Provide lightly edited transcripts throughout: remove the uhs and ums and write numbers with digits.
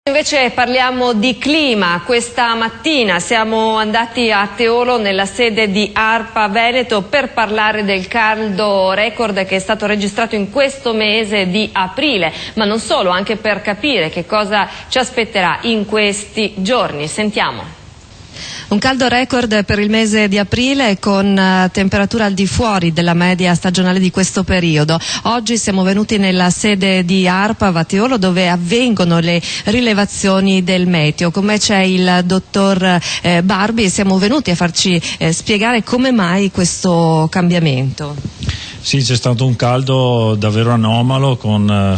Invece parliamo di clima. Questa mattina siamo andati a Teolo nella sede di ARPA Veneto per parlare del caldo record che è stato registrato in questo mese di aprile, ma non solo, anche per capire che cosa ci aspetterà in questi giorni. Sentiamo. Un caldo record per il mese di aprile con temperatura al di fuori della media stagionale di questo periodo. Oggi siamo venuti nella sede di ARPA a Teolo dove avvengono le rilevazioni del meteo. Con me c'è il dottor Barbi e siamo venuti a farci spiegare come mai questo cambiamento. Sì, c'è stato un caldo davvero anomalo,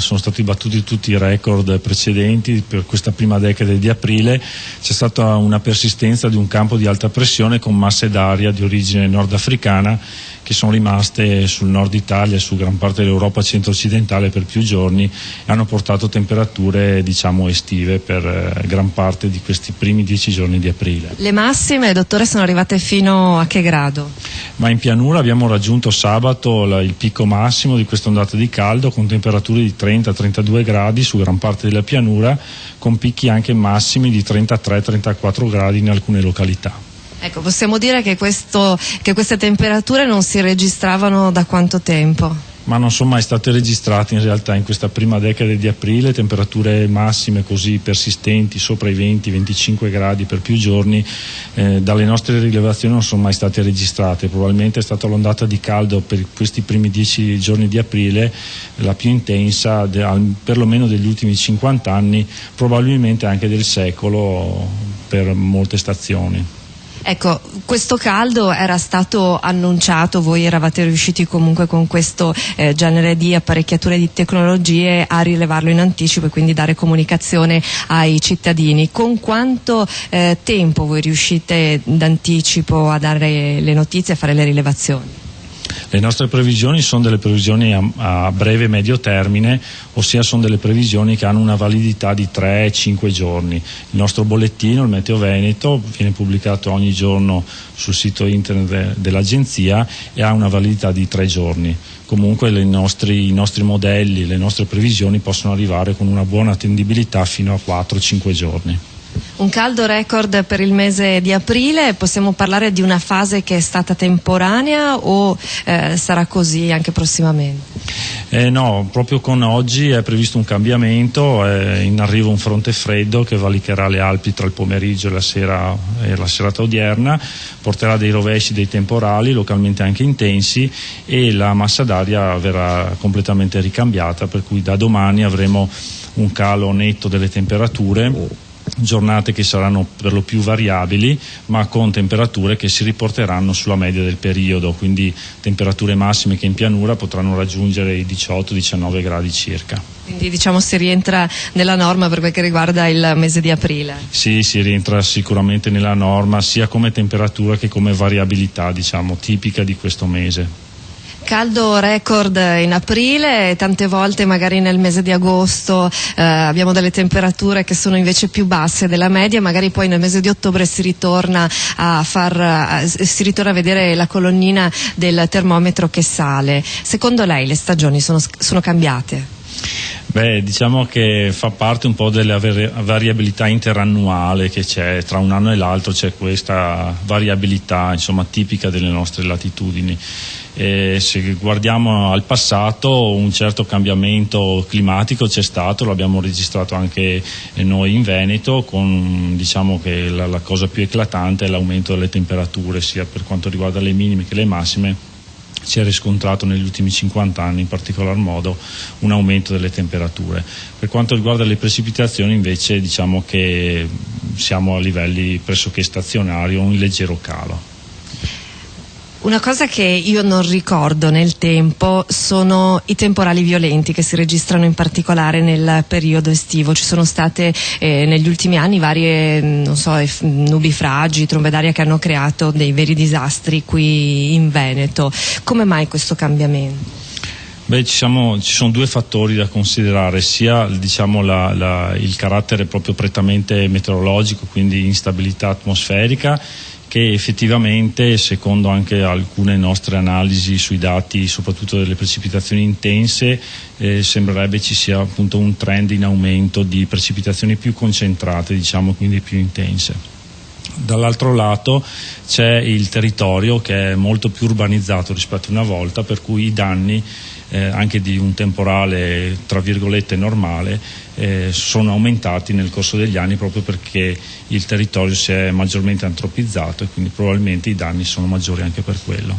sono stati battuti tutti i record precedenti per questa prima decade di aprile. C'è stata una persistenza di un campo di alta pressione con masse d'aria di origine nordafricana che sono rimaste sul nord Italia e su gran parte dell'Europa centro-occidentale per più giorni e hanno portato temperature estive per gran parte di questi primi 10 giorni di aprile. Le massime, dottore, sono arrivate fino a che grado? Ma in pianura abbiamo raggiunto sabato il picco massimo di questa ondata di caldo con temperature di 30-32 gradi su gran parte della pianura, con picchi anche massimi di 33-34 gradi in alcune località. Ecco, possiamo dire che queste temperature non si registravano da quanto tempo? Ma non sono mai state registrate in realtà in questa prima decade di aprile temperature massime così persistenti sopra i 20-25 gradi per più giorni. Dalle nostre rilevazioni non sono mai state registrate. Probabilmente è stata l'ondata di caldo per questi primi 10 giorni di aprile la più intensa perlomeno degli ultimi 50 anni, probabilmente anche del secolo per molte stazioni. Ecco, questo caldo era stato annunciato, voi eravate riusciti comunque con questo genere di apparecchiature di tecnologie a rilevarlo in anticipo e quindi dare comunicazione ai cittadini. Con quanto tempo voi riuscite d'anticipo a dare le notizie e a fare le rilevazioni? Le nostre previsioni sono delle previsioni a breve e medio termine, ossia sono delle previsioni che hanno una validità di 3-5 giorni. Il nostro bollettino, il Meteo Veneto, viene pubblicato ogni giorno sul sito internet dell'agenzia e ha una validità di 3 giorni. Comunque i nostri modelli, le nostre previsioni possono arrivare con una buona attendibilità fino a 4-5 giorni. Un caldo record per il mese di aprile, possiamo parlare di una fase che è stata temporanea o sarà così anche prossimamente? No, proprio con oggi è previsto un cambiamento, è in arrivo un fronte freddo che valicherà le Alpi tra il pomeriggio e la serata odierna, porterà dei rovesci, dei temporali localmente anche intensi e la massa d'aria verrà completamente ricambiata, per cui da domani avremo un calo netto delle temperature. Giornate che saranno per lo più variabili ma con temperature che si riporteranno sulla media del periodo, quindi temperature massime che in pianura potranno raggiungere i 18-19 gradi circa. Quindi si rientra nella norma per quel che riguarda il mese di aprile? Sì, si rientra sicuramente nella norma sia come temperatura che come variabilità tipica di questo mese. Caldo record in aprile, tante volte magari nel mese di agosto abbiamo delle temperature che sono invece più basse della media, magari poi nel mese di ottobre si ritorna a vedere la colonnina del termometro che sale. Secondo lei le stagioni sono cambiate? Beh, che fa parte un po' della variabilità interannuale che c'è tra un anno e l'altro, c'è questa variabilità tipica delle nostre latitudini. Se guardiamo al passato un certo cambiamento climatico c'è stato, lo abbiamo registrato anche noi in Veneto, con che la cosa più eclatante è l'aumento delle temperature sia per quanto riguarda le minime che le massime. Si è riscontrato negli ultimi 50 anni in particolar modo un aumento delle temperature. Per quanto riguarda le precipitazioni invece che siamo a livelli pressoché stazionari o in leggero calo. Una cosa che io non ricordo nel tempo sono i temporali violenti che si registrano in particolare nel periodo estivo. Ci sono state negli ultimi anni varie nubifragi, trombe d'aria che hanno creato dei veri disastri qui in Veneto. Come mai questo cambiamento? Beh, ci sono due fattori da considerare, sia il carattere proprio prettamente meteorologico, quindi instabilità atmosferica, che effettivamente, secondo anche alcune nostre analisi sui dati soprattutto delle precipitazioni intense, sembrerebbe ci sia appunto un trend in aumento di precipitazioni più concentrate, diciamo, quindi più intense. Dall'altro lato c'è il territorio che è molto più urbanizzato rispetto a una volta, per cui i danni anche di un temporale tra virgolette normale sono aumentati nel corso degli anni, proprio perché il territorio si è maggiormente antropizzato e quindi probabilmente i danni sono maggiori anche per quello.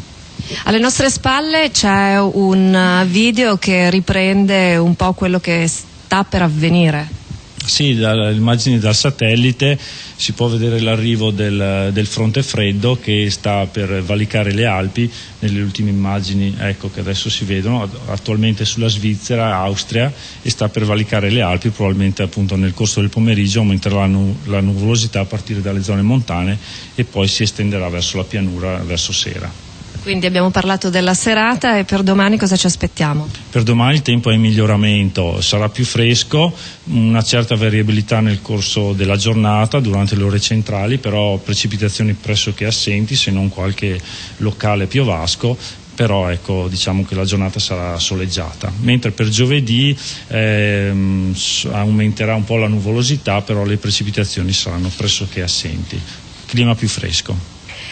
Alle nostre spalle c'è un video che riprende un po' quello che sta per avvenire. Sì, dalle immagini dal satellite si può vedere l'arrivo del fronte freddo che sta per valicare le Alpi. Nelle ultime immagini, ecco, che adesso si vedono, attualmente sulla Svizzera, Austria, e sta per valicare le Alpi. Probabilmente appunto nel corso del pomeriggio aumenterà la nuvolosità a partire dalle zone montane e poi si estenderà verso la pianura verso sera. Quindi abbiamo parlato della serata, e per domani cosa ci aspettiamo? Per domani il tempo è in miglioramento, sarà più fresco, una certa variabilità nel corso della giornata durante le ore centrali, però precipitazioni pressoché assenti, se non qualche locale piovasco. Però ecco, diciamo che la giornata sarà soleggiata, mentre per giovedì aumenterà un po' la nuvolosità, però le precipitazioni saranno pressoché assenti, clima più fresco.